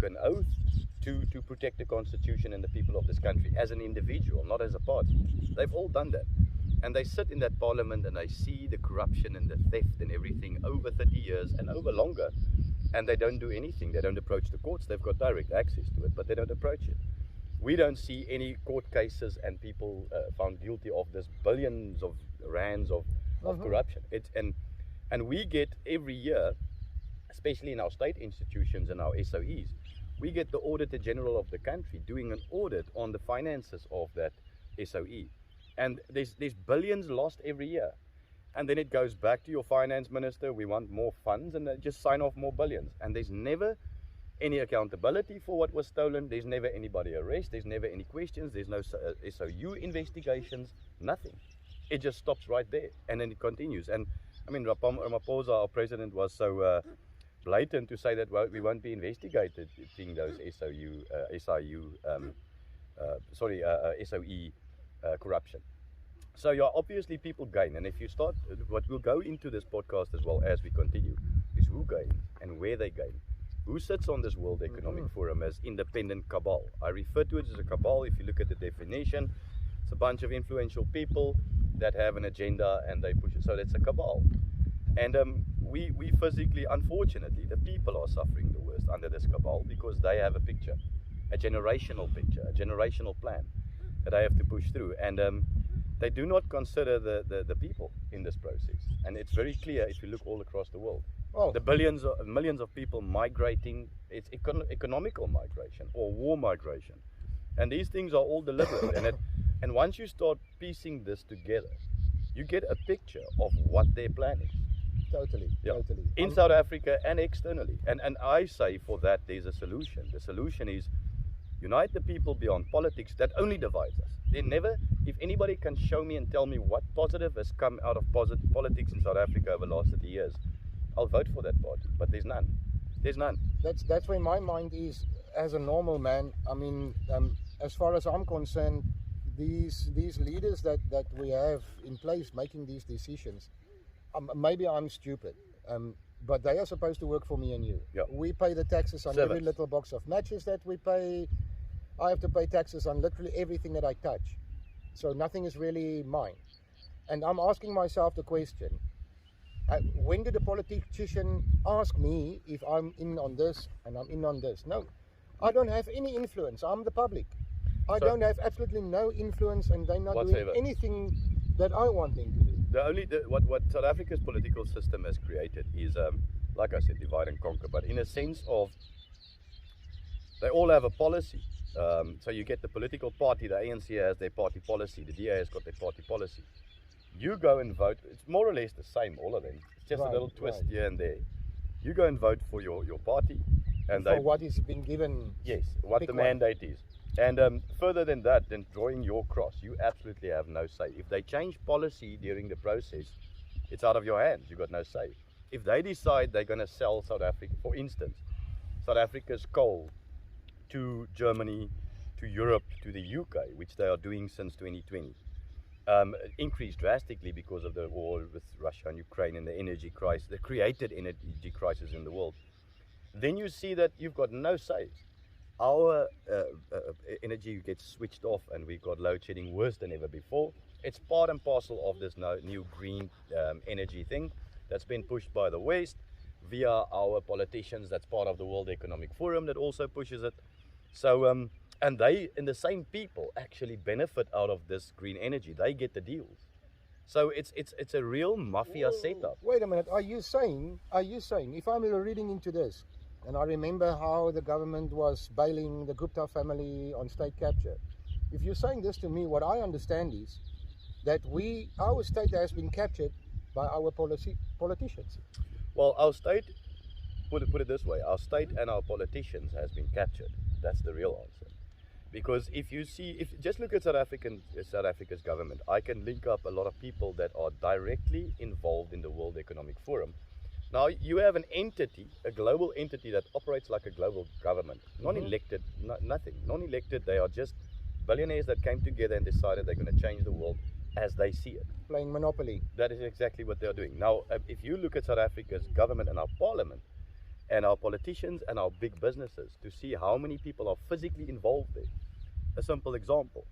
an oath to protect the Constitution and the people of this country as an individual, not as a party. They've all done that. And they sit in that parliament and they see the corruption and the theft and everything over 30 years and over longer. And they don't do anything. They don't approach the courts. They've got direct access to it, but they don't approach it. We don't see any court cases and people found guilty of this billions of rands of corruption. And we get every year, especially in our state institutions and our SOEs, we get the Auditor General of the country doing an audit on the finances of that SOE. And there's billions lost every year. And then it goes back to your finance minister, we want more funds, and they just sign off more billions. And there's never any accountability for what was stolen. There's never anybody arrested. There's never any questions. There's no SOU investigations, nothing. It just stops right there. And then it continues. And I mean, Ramaphosa, our president, was so blatant to say that, well, we won't be investigated thing those SOE corruption. So yeah, obviously people gain, and if you start, what we'll go into this podcast as well as we continue, is who gains and where they gain. Who sits on this World Economic Forum as independent cabal? I refer to it as a cabal. If you look at the definition, it's a bunch of influential people that have an agenda and they push it. So that's a cabal. And we physically, unfortunately, the people are suffering the worst under this cabal because they have a picture, a generational plan that they have to push through. And they do not consider the people in this process. And it's very clear if you look all across the world. Oh. The millions of people migrating, it's economical migration or war migration. And these things are all deliberate. And once you start piecing this together, you get a picture of what their plan is. Totally. In South Africa and externally. And I say for that there's a solution. The solution is unite the people beyond politics that only divides us. They never, if anybody can show me and tell me what positive has come out of politics in South Africa over the last 30 years, I'll vote for that party. But there's none. There's none. That's where my mind is as a normal man. I mean, as far as I'm concerned, these leaders that we have in place making these decisions, maybe I'm stupid, but they are supposed to work for me and you. Yep. We pay the taxes on every little box of matches that we pay. I have to pay taxes on literally everything that I touch. So nothing is really mine. And I'm asking myself the question, when did a politician ask me if I'm in on this and I'm in on this? No, I don't have any influence. I'm the public. I don't have absolutely no influence, and they're not doing anything that I want them to do. What South Africa's political system has created is, like I said, divide and conquer, but in a sense of they all have a policy. So you get the political party, the ANC has their party policy, the DA has got their party policy. You go and vote, it's more or less the same, all of them. It's just a little twist here and there. You go and vote for your party. And for what is being given. Yes, what the mandate is. And further than that, than drawing your cross, you absolutely have no say. If they change policy during the process, it's out of your hands. You've got no say. If they decide they're going to sell South Africa, for instance, South Africa's coal to Germany, to Europe, to the UK, which they are doing since 2020, increased drastically because of the war with Russia and Ukraine and the energy crisis, the created energy crisis in the world, then you see that you've got no say. Our energy gets switched off and we've got load shedding worse than ever before. It's part and parcel of this new green energy thing that's been pushed by the West via our politicians. That's part of the World Economic Forum that also pushes it. So, and they, and the same people actually benefit out of this green energy. They get the deals. So it's a real mafia setup. Wait a minute, are you saying, if I'm reading into this, and I remember how the government was bailing the Gupta family on state capture. If you're saying this to me, what I understand is that our state has been captured by our politicians. Well, our state, put it this way, our state and our politicians has been captured. That's the real answer. Because if just look at South Africa's government, I can link up a lot of people that are directly involved in the World Economic Forum. Now, you have an entity, a global entity that operates like a global government. Non-elected, nothing. Non-elected, they are just billionaires that came together and decided they're going to change the world as they see it. Playing Monopoly. That is exactly what they're doing. Now, if you look at South Africa's government and our parliament, and our politicians and our big businesses to see how many people are physically involved there. A simple example,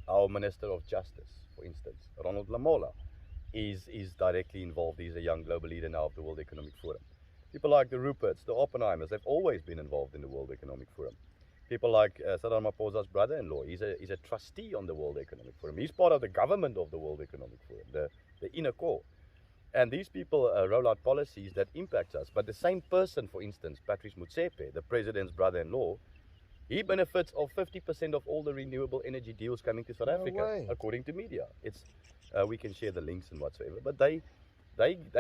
our Minister of Justice, for instance, Ronald Lamola, is directly involved. He's a young global leader now of the World Economic Forum. People like the Ruperts, the Oppenheimers, they've always been involved in the World Economic Forum. People like Cyril Ramaphosa's brother-in-law, he's a trustee on the World Economic Forum. He's part of the government of the World Economic Forum, the inner core. And these people roll out policies that impact us. But the same person, for instance, Patrice Motsepe, the president's brother-in-law, he benefits of 50% of all the renewable energy deals coming to South Africa, according to media. It's we can share the links and whatsoever, but they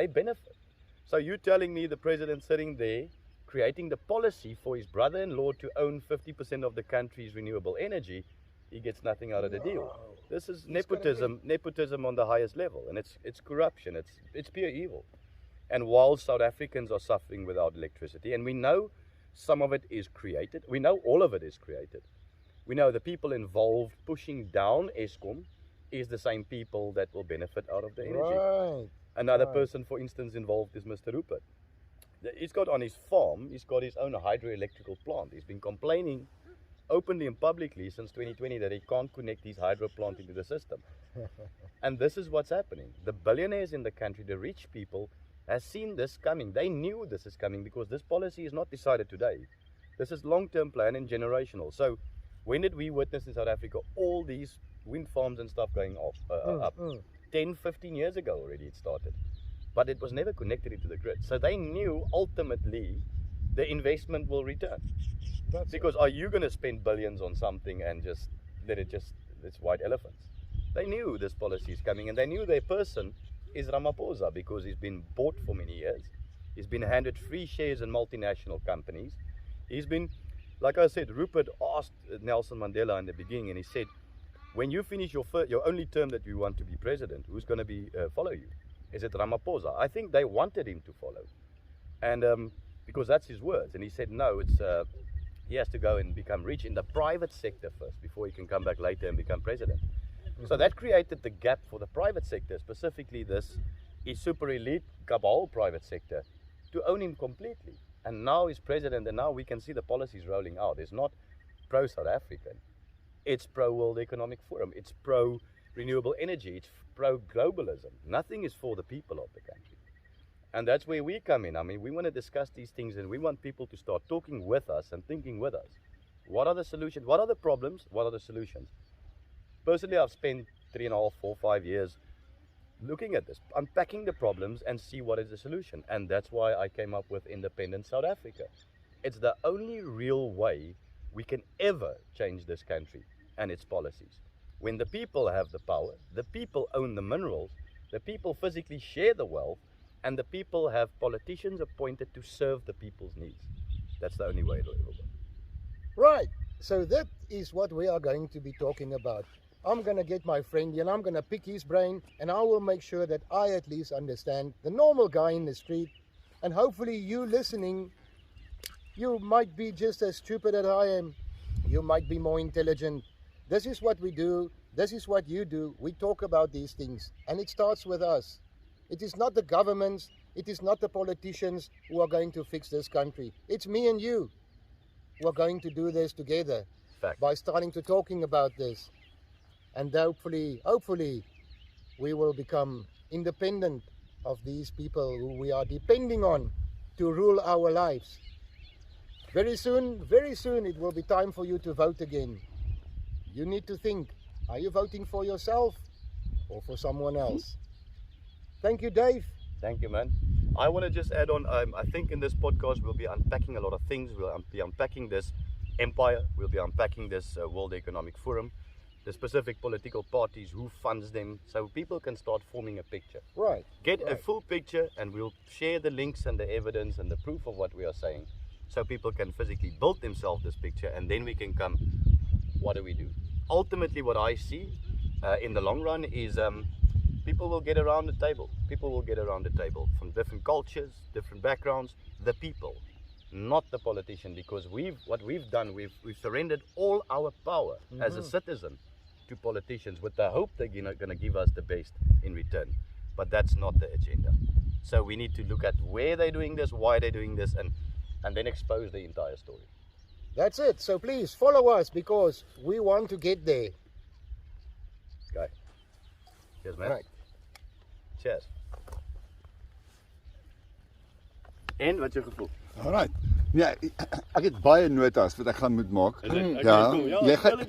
benefit. So you're telling me the president sitting there creating the policy for his brother-in-law to own 50% of the country's renewable energy, he gets nothing out of the deal. This is nepotism on the highest level, and it's corruption, it's pure evil. And while South Africans are suffering without electricity, and we know some of it is created, we know all of it is created. We know the people involved pushing down Eskom is the same people that will benefit out of the energy. Another person, for instance, involved is Mr. Rupert. He's got on his farm, he's got his own hydroelectrical plant. He's been complaining openly and publicly since 2020 that he can't connect his hydro plant into the system. And this is what's happening. The billionaires in the country, the rich people, have seen this coming. They knew this is coming because this policy is not decided today. This is long-term plan and generational. So when did we witness in South Africa all these wind farms and stuff going off, up? 10, 15 years ago already it started. But it was never connected into the grid. So they knew ultimately the investment will return. Because are you going to spend billions on something and just let it it's white elephants? They knew this policy is coming, and they knew their person is Ramaphosa because he's been bought for many years. He's been handed free shares in multinational companies. He's been, like I said, Rupert asked Nelson Mandela in the beginning, and he said, when you finish your only term that you want to be president, who's going to be follow you? Is it Ramaphosa? I think they wanted him to follow, and because that's his words. And he said, no, it's he has to go and become rich in the private sector first before he can come back later and become president. So that created the gap for the private sector, specifically this super elite cabal private sector, to own him completely. And now he's president, and now we can see the policies rolling out. It's not pro-South African. It's pro-World Economic Forum. It's pro-renewable energy. It's pro-globalism. Nothing is for the people of the country. And that's where we come in. I mean, we want to discuss these things, and we want people to start talking with us and thinking with us. What are the solutions? What are the problems? What are the solutions? Personally, I've spent 3.5, 4, 5 years looking at this, unpacking the problems and see what is the solution. And that's why I came up with Independent South Africa. It's the only real way we can ever change this country and its policies. When the people have the power, the people own the minerals, the people physically share the wealth, and the people have politicians appointed to serve the people's needs. That's the only way it'll ever work. Right. So that is what we are going to be talking about. I'm going to get my friend and I'm going to pick his brain, and I will make sure that I at least understand the normal guy in the street. And hopefully you listening, you might be just as stupid as I am. You might be more intelligent. This is what we do. This is what you do. We talk about these things, and it starts with us. It is not the governments, it is not the politicians who are going to fix this country. It's me and you who are going to do this together. Fact. By starting to talking about this. And hopefully, we will become independent of these people who we are depending on to rule our lives. Very soon, it will be time for you to vote again. You need to think, are you voting for yourself or for someone else? Thank you, Dave. Thank you, man. I want to just add on, I think in this podcast we'll be unpacking a lot of things. We'll be unpacking this empire, we'll be unpacking this World Economic Forum, the specific political parties, who funds them, so people can start forming a picture. Right. Get a full picture, and we'll share the links and the evidence and the proof of what we are saying, so people can physically build themselves this picture, and then we can come, what do we do? Ultimately, what I see in the long run is people will get around the table. People will get around the table from different cultures, different backgrounds, the people, not the politician, because what we've done, we've surrendered all our power as a citizen to politicians with the hope they're going to give us the best in return. But that's not the agenda. So we need to look at where they're doing this, why they're doing this, and and then expose the entire story. That's it. So please follow us because we want to get there. Okay. Cheers, man. Right. Cheers. En wat is jou gevoel? Alright. Ja, ek het baie notas wat ek gaan moet maak. Is it? Okay, Ja, cool. Ja, jy gaan